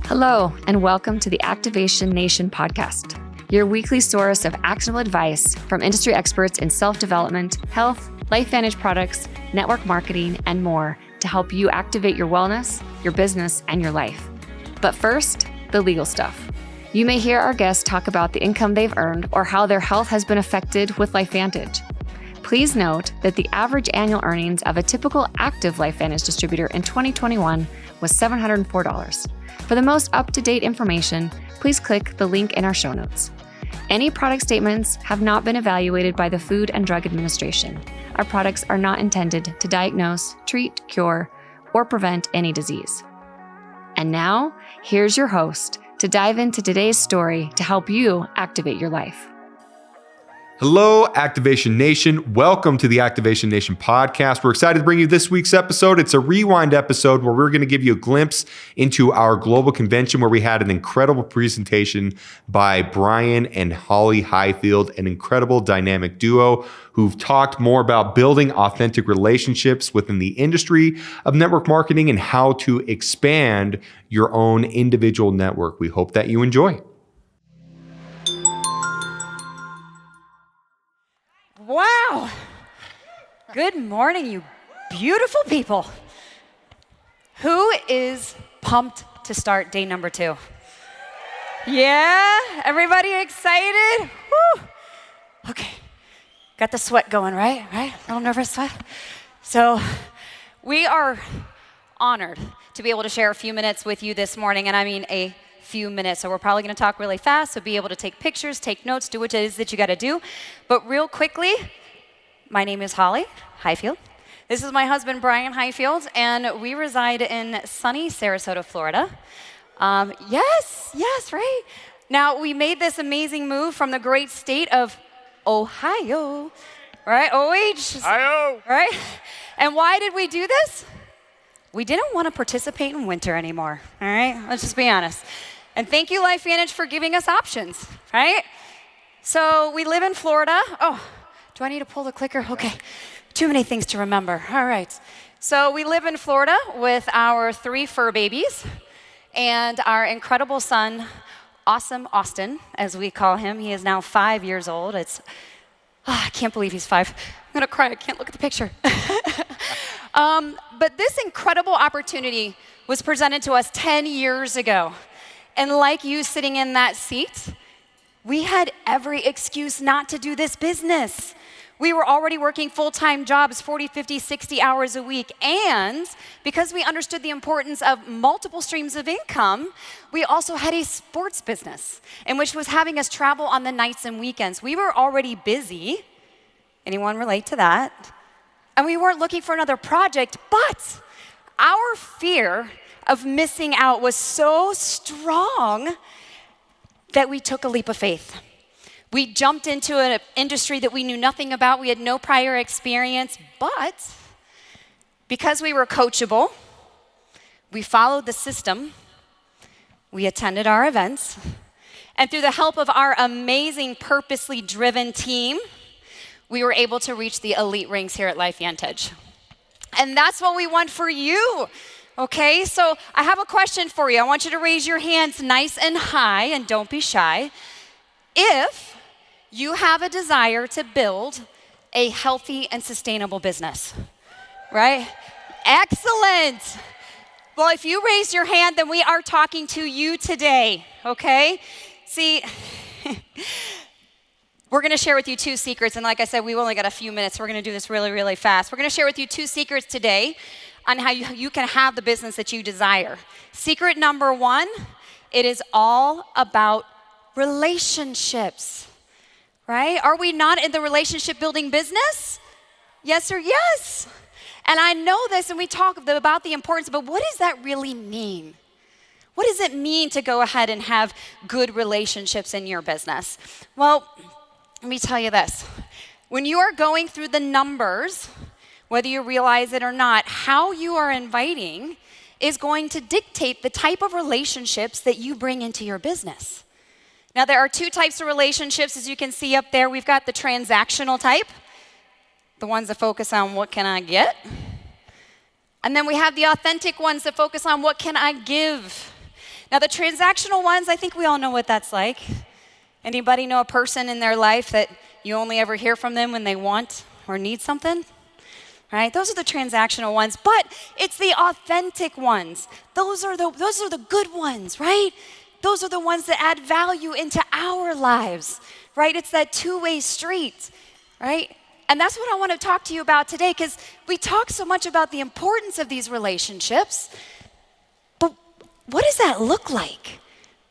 Hello, and welcome to the Activation Nation podcast, your weekly source of actionable advice from industry experts in self-development, health, LifeVantage products, network marketing, and more to help you activate your wellness, your business, and your life. But first, the legal stuff. You may hear our guests talk about the income they've earned or how their health has been affected with LifeVantage. Please note that the average annual earnings of a typical active LifeVantage distributor in 2021 was $704. For the most up-to-date information, please click the link in our show notes. Any product statements have not been evaluated by the Food and Drug Administration. Our products are not intended to diagnose, treat, cure, or prevent any disease. And now, here's your host to dive into today's story to help you activate your life. Hello, Activation Nation. Welcome to the Activation Nation podcast. We're excited to bring you this week's episode. It's a rewind episode where we're going to give you a glimpse into our global convention where we had an incredible presentation by Brian and Holly Highfield, an incredible dynamic duo who've talked more about building authentic relationships within the industry of network marketing and how to expand your own individual network. We hope that you enjoy. Wow. Good morning, you beautiful people. Who is pumped to start day number 2? Yeah? Everybody excited? Woo. Okay. Got the sweat going, right? A little nervous sweat? So we are honored to be able to share a few minutes with you this morning, and I mean a few minutes. So we're probably going to talk really fast, so be able to take pictures, take notes, do what it is that you got to do. But real quickly, my name is Holly Highfield. This is my husband, Brian Highfield, and we reside in sunny Sarasota, Florida. Yes, right? Now, we made this amazing move from the great state of Ohio, right? OH. Ohio. Right? And why did we do this? We didn't want to participate in winter anymore, all right? Let's just be honest. And thank you, LifeVantage, for giving us options, right? So we live in Florida. Oh, do I need to pull the clicker? Okay, too many things to remember. All right. So we live in Florida with our 3 fur babies and our incredible son, Awesome Austin, as we call him. He is now 5 years old. I can't believe he's 5. I'm gonna cry, I can't look at the picture. But this incredible opportunity was presented to us 10 years ago. And like you sitting in that seat, we had every excuse not to do this business. We were already working full-time jobs, 40, 50, 60 hours a week. And because we understood the importance of multiple streams of income, we also had a sports business in which was having us travel on the nights and weekends. We were already busy. Anyone relate to that? And we weren't looking for another project, but our fear of missing out was so strong that we took a leap of faith. We jumped into an industry that we knew nothing about. We had no prior experience, but because we were coachable, we followed the system, we attended our events, and through the help of our amazing, purposely driven team, we were able to reach the elite ranks here at LifeVantage. And that's what we want for you. Okay, so I have a question for you. I want you to raise your hands nice and high, and don't be shy. If you have a desire to build a healthy and sustainable business, right? Excellent. Well, if you raise your hand, then we are talking to you today, okay? See, we're going to share with you 2 secrets, and like I said, we've only got a few minutes, so we're going to do this really, really fast. We're going to share with you 2 secrets today on how you can have the business that you desire. Secret number 1, it is all about relationships, right? Are we not in the relationship building business? Yes or yes? And I know this, and we talk about the importance, but what does that really mean? What does it mean to go ahead and have good relationships in your business? Well, let me tell you this. When you are going through the numbers, whether you realize it or not, how you are inviting is going to dictate the type of relationships that you bring into your business. Now, there are 2 types of relationships, as you can see up there. We've got the transactional type, the ones that focus on what can I get? And then we have the authentic ones that focus on what can I give? Now, the transactional ones, I think we all know what that's like. Anybody know a person in their life that you only ever hear from them when they want or need something? Right? Those are the transactional ones, but it's the authentic ones. Those are the good ones, right? Those are the ones that add value into our lives, right? It's that two-way street, right? And that's what I want to talk to you about today, because we talk so much about the importance of these relationships, but what does that look like,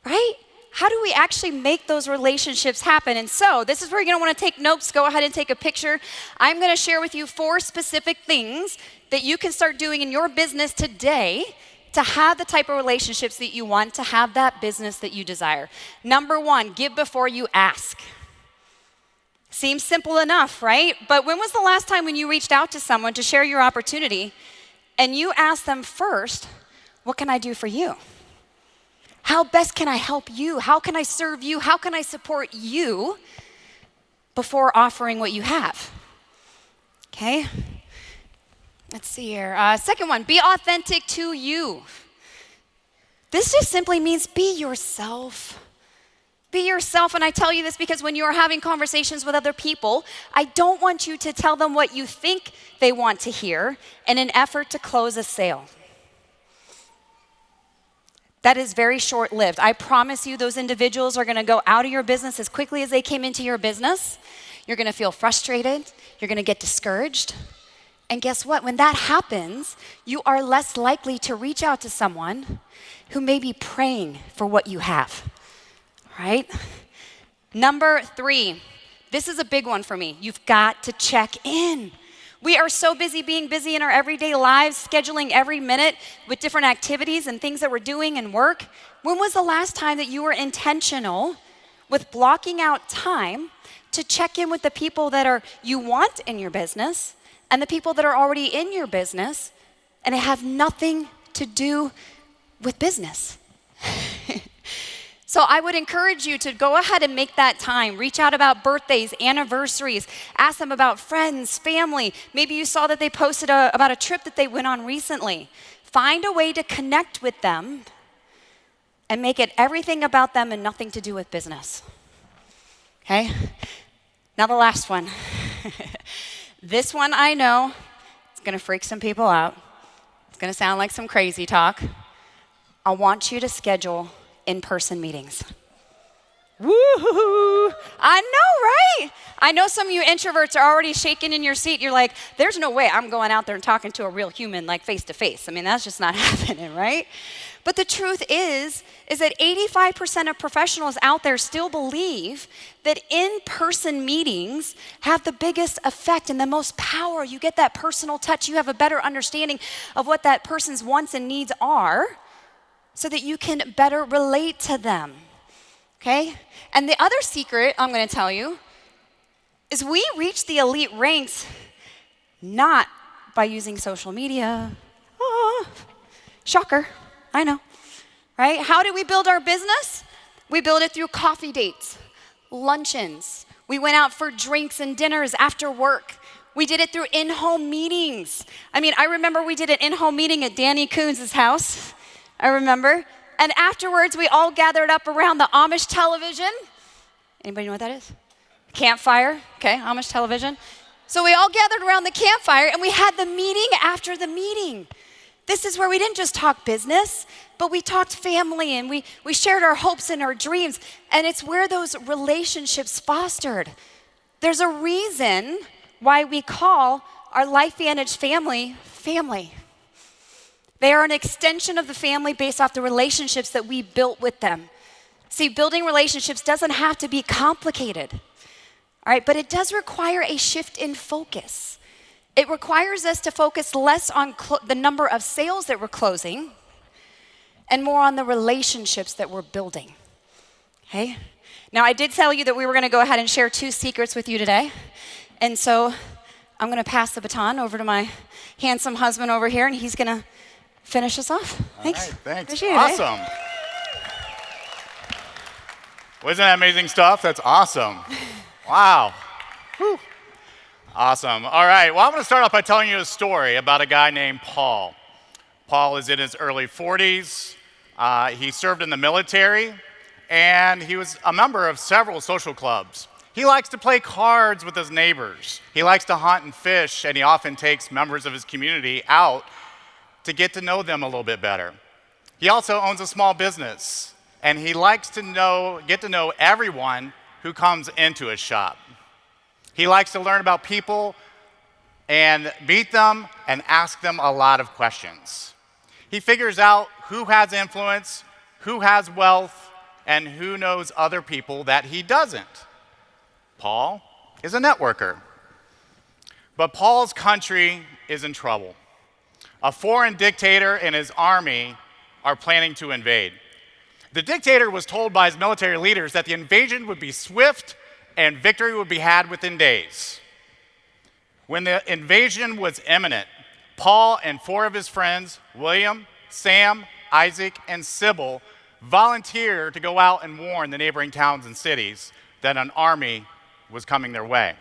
right? How do we actually make those relationships happen? And so this is where you're going to want to take notes. Go ahead and take a picture. I'm going to share with you 4 specific things that you can start doing in your business today to have the type of relationships that you want, to have that business that you desire. Number 1, give before you ask. Seems simple enough, right? But when was the last time when you reached out to someone to share your opportunity and you asked them first, what can I do for you? How best can I help you? How can I serve you? How can I support you before offering what you have? Okay? Let's see here. Second one, be authentic to you. This just simply means be yourself. Be yourself, and I tell you this because when you are having conversations with other people, I don't want you to tell them what you think they want to hear in an effort to close a sale. That is very short-lived. I promise you those individuals are going to go out of your business as quickly as they came into your business. You're going to feel frustrated. You're going to get discouraged. And guess what? When that happens, you are less likely to reach out to someone who may be praying for what you have, right? Number 3, this is a big one for me. You've got to check in. We are so busy being busy in our everyday lives, scheduling every minute with different activities and things that we're doing and work. When was the last time that you were intentional with blocking out time to check in with the people that you want in your business and the people that are already in your business and have nothing to do with business? So I would encourage you to go ahead and make that time. Reach out about birthdays, anniversaries. Ask them about friends, family. Maybe you saw that they posted about a trip that they went on recently. Find a way to connect with them and make it everything about them and nothing to do with business. Okay? Now the last one. This one I know, it's going to freak some people out. It's going to sound like some crazy talk. I want you to schedule in-person meetings. Woo-hoo-hoo. I know, right? I know some of you introverts are already shaking in your seat. You're like, there's no way I'm going out there and talking to a real human like face to face. I mean, that's just not happening, right? But the truth is that 85% of professionals out there still believe that in-person meetings have the biggest effect and the most power. You get that personal touch. You have a better understanding of what that person's wants and needs are, so that you can better relate to them, okay? And the other secret I'm going to tell you is we reach the elite ranks not by using social media. Shocker, I know, right? How do we build our business? We build it through coffee dates, luncheons. We went out for drinks and dinners after work. We did it through in-home meetings. I mean, I remember we did an in-home meeting at Danny Coons' house. I remember. And afterwards, we all gathered up around the Amish television. Anybody know what that is? Campfire. Okay, Amish television. So we all gathered around the campfire and we had the meeting after the meeting. This is where we didn't just talk business, but we talked family and we shared our hopes and our dreams. And it's where those relationships fostered. There's a reason why we call our LifeVantage family, family. They are an extension of the family based off the relationships that we built with them. See, building relationships doesn't have to be complicated, all right? But it does require a shift in focus. It requires us to focus less on the number of sales that we're closing and more on the relationships that we're building, okay? Now, I did tell you that we were going to go ahead and share 2 secrets with you today. And so I'm going to pass the baton over to my handsome husband over here, and he's going to finish us off. Thanks. All right, thanks. Appreciate awesome. Wasn't that amazing stuff? That's awesome. Wow. Whew. Awesome. All right. Well, I'm going to start off by telling you a story about a guy named Paul. Paul is in his early 40s. He served in the military, and he was a member of several social clubs. He likes to play cards with his neighbors. He likes to hunt and fish, and he often takes members of his community out to get to know them a little bit better. He also owns a small business, and he likes to get to know everyone who comes into his shop. He likes to learn about people and meet them and ask them a lot of questions. He figures out who has influence, who has wealth, and who knows other people that he doesn't. Paul is a networker. But Paul's country is in trouble. A foreign dictator and his army are planning to invade. The dictator was told by his military leaders that the invasion would be swift and victory would be had within days. When the invasion was imminent, Paul and 4 of his friends, William, Sam, Isaac, and Sybil, volunteered to go out and warn the neighboring towns and cities that an army was coming their way.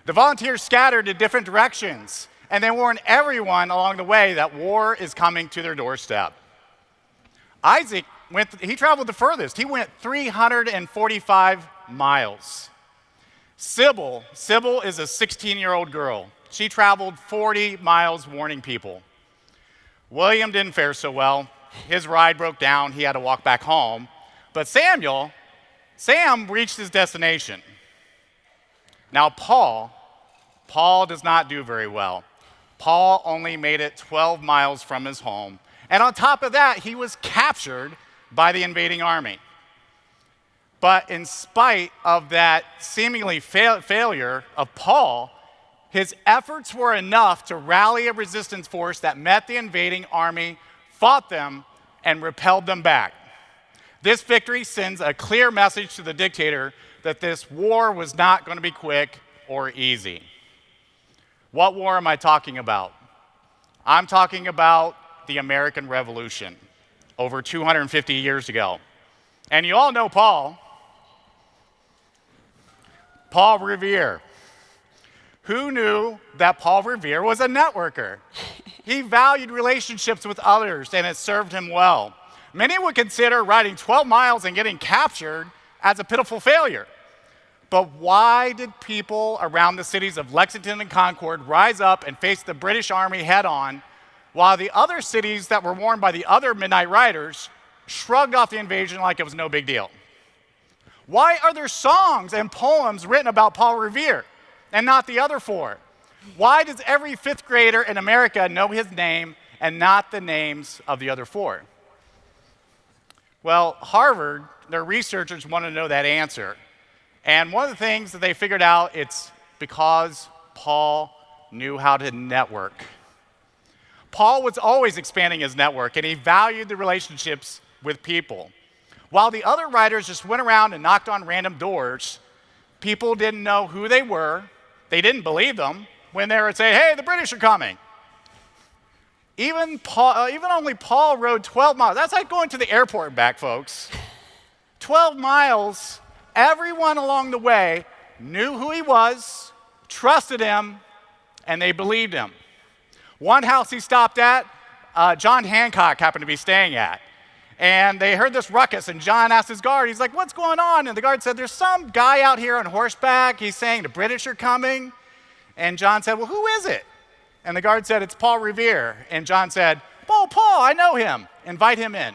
The volunteers scattered in different directions, and they warned everyone along the way that war is coming to their doorstep. Isaac he traveled the furthest. He went 345 miles. Sybil is a 16-year-old girl. She traveled 40 miles warning people. William didn't fare so well. His ride broke down. He had to walk back home. But Sam reached his destination. Now Paul does not do very well. Paul only made it 12 miles from his home. And on top of that, he was captured by the invading army. But in spite of that seemingly failure of Paul, his efforts were enough to rally a resistance force that met the invading army, fought them, and repelled them back. This victory sends a clear message to the dictator that this war was not going to be quick or easy. What war am I talking about? I'm talking about the American Revolution over 250 years ago. And you all know Paul Revere. Who knew that Paul Revere was a networker? He valued relationships with others, and it served him well. Many would consider riding 12 miles and getting captured as a pitiful failure. But why did people around the cities of Lexington and Concord rise up and face the British Army head-on, while the other cities that were warned by the other Midnight Riders shrugged off the invasion like it was no big deal? Why are there songs and poems written about Paul Revere and not the other 4? Why does every 5th grader in America know his name and not the names of the other 4? Well, Harvard, their researchers want to know that answer. And one of the things that they figured out, it's because Paul knew how to network. Paul was always expanding his network, and he valued the relationships with people. While the other writers just went around and knocked on random doors, people didn't know who they were. They didn't believe them when they would say, hey, the British are coming. Even only Paul rode 12 miles. That's like going to the airport and back, folks. 12 miles, everyone along the way knew who he was, trusted him, and they believed him. One house he stopped at, John Hancock happened to be staying at. And they heard this ruckus, and John asked his guard, he's like, what's going on? And the guard said, there's some guy out here on horseback. He's saying the British are coming. And John said, well, who is it? And the guard said, it's Paul Revere. And John said, Paul, I know him. Invite him in.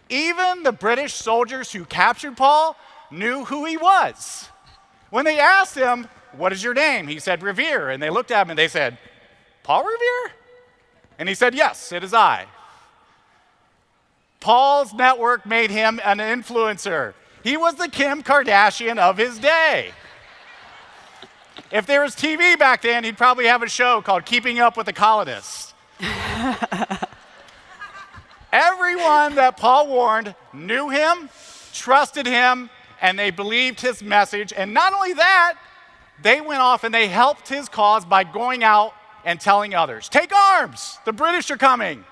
Even the British soldiers who captured Paul knew who he was. When they asked him, what is your name? He said, Revere. And they looked at him and they said, Paul Revere? And he said, yes, it is I. Paul's network made him an influencer. He was the Kim Kardashian of his day. If there was TV back then, he'd probably have a show called Keeping Up with the Colonists. Everyone that Paul warned knew him, trusted him, and they believed his message. And not only that, they went off and they helped his cause by going out and telling others, take arms, the British are coming.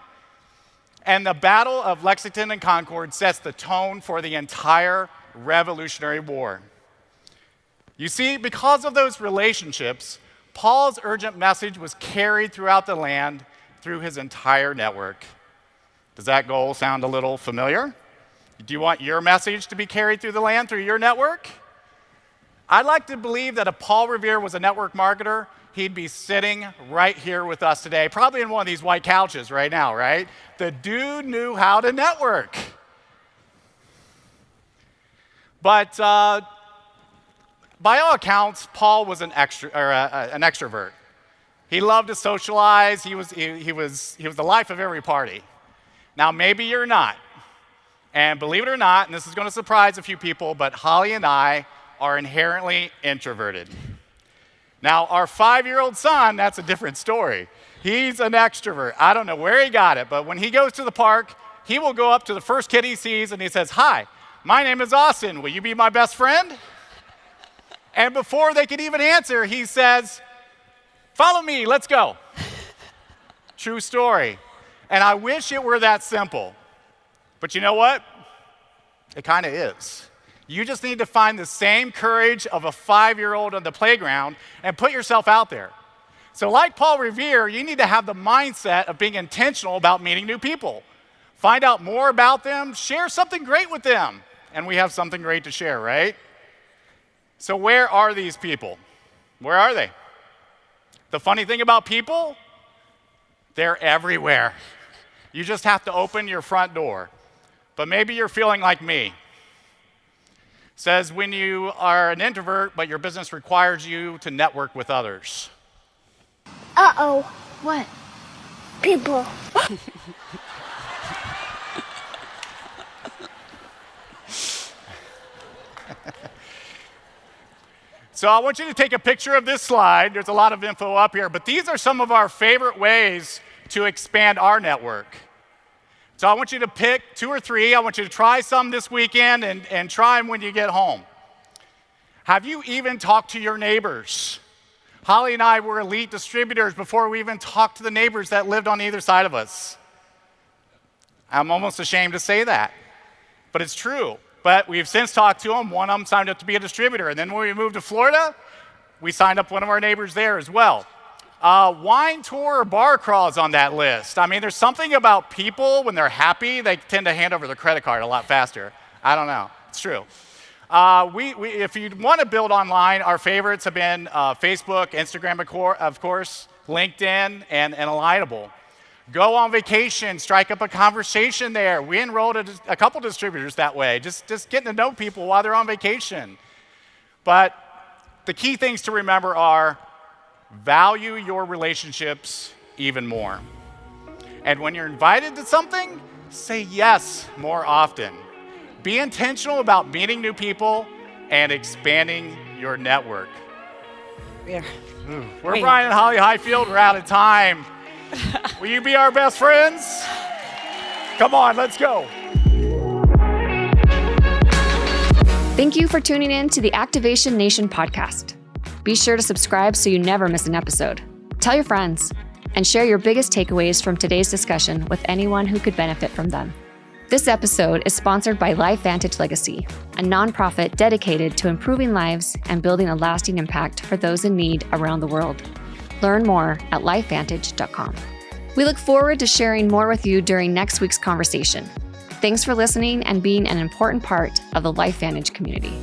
And the Battle of Lexington and Concord sets the tone for the entire Revolutionary War. You see, because of those relationships, Paul's urgent message was carried throughout the land through his entire network. Does that goal sound a little familiar? Do you want your message to be carried through the land through your network? I'd like to believe that if Paul Revere was a network marketer, he'd be sitting right here with us today, probably in one of these white couches right now, right? The dude knew how to network. But by all accounts, Paul was an extrovert. He loved to socialize. He was the life of every party. Now, maybe you're not. And believe it or not, and this is going to surprise a few people, but Holly and I are inherently introverted. Now, our 5-year-old son, that's a different story. He's an extrovert. I don't know where he got it, but when he goes to the park, he will go up to the first kid he sees and he says, "Hi, my name is Austin. Will you be my best friend?" And before they could even answer, he says, "Follow me, let's go." True story. And I wish it were that simple. But you know what? It kind of is. You just need to find the same courage of a 5-year-old on the playground and put yourself out there. So like Paul Revere, you need to have the mindset of being intentional about meeting new people. Find out more about them, share something great with them. And we have something great to share, right? So where are these people? Where are they? The funny thing about people, they're everywhere. You just have to open your front door. But maybe you're feeling like me. Says when you are an introvert, but your business requires you to network with others. Uh-oh. What? People. So I want you to take a picture of this slide. There's a lot of info up here, but these are some of our favorite ways to expand our network. So I want you to pick 2 or 3. I want you to try some this weekend and try them when you get home. Have you even talked to your neighbors? Holly and I were elite distributors before we even talked to the neighbors that lived on either side of us. I'm almost ashamed to say that, but it's true. But we've since talked to them. One of them signed up to be a distributor. And then when we moved to Florida, we signed up one of our neighbors there as well. Wine tour or bar crawls on that list. I mean, there's something about people, when they're happy, they tend to hand over their credit card a lot faster. I don't know. It's true. If you want to build online, our favorites have been Facebook, Instagram, of course, LinkedIn, and Alignable. Go on vacation, strike up a conversation there. We enrolled a couple distributors that way, just getting to know people while they're on vacation. But the key things to remember are value your relationships even more. And when you're invited to something, say yes more often. Be intentional about meeting new people and expanding your network. We're Brian and Holly Highfield. We're out of time. Will you be our best friends? Come on, let's go. Thank you for tuning in to the Activation Nation podcast. Be sure to subscribe so you never miss an episode. Tell your friends and share your biggest takeaways from today's discussion with anyone who could benefit from them. This episode is sponsored by LifeVantage Legacy, a nonprofit dedicated to improving lives and building a lasting impact for those in need around the world. Learn more at lifevantage.com. We look forward to sharing more with you during next week's conversation. Thanks for listening and being an important part of the LifeVantage community.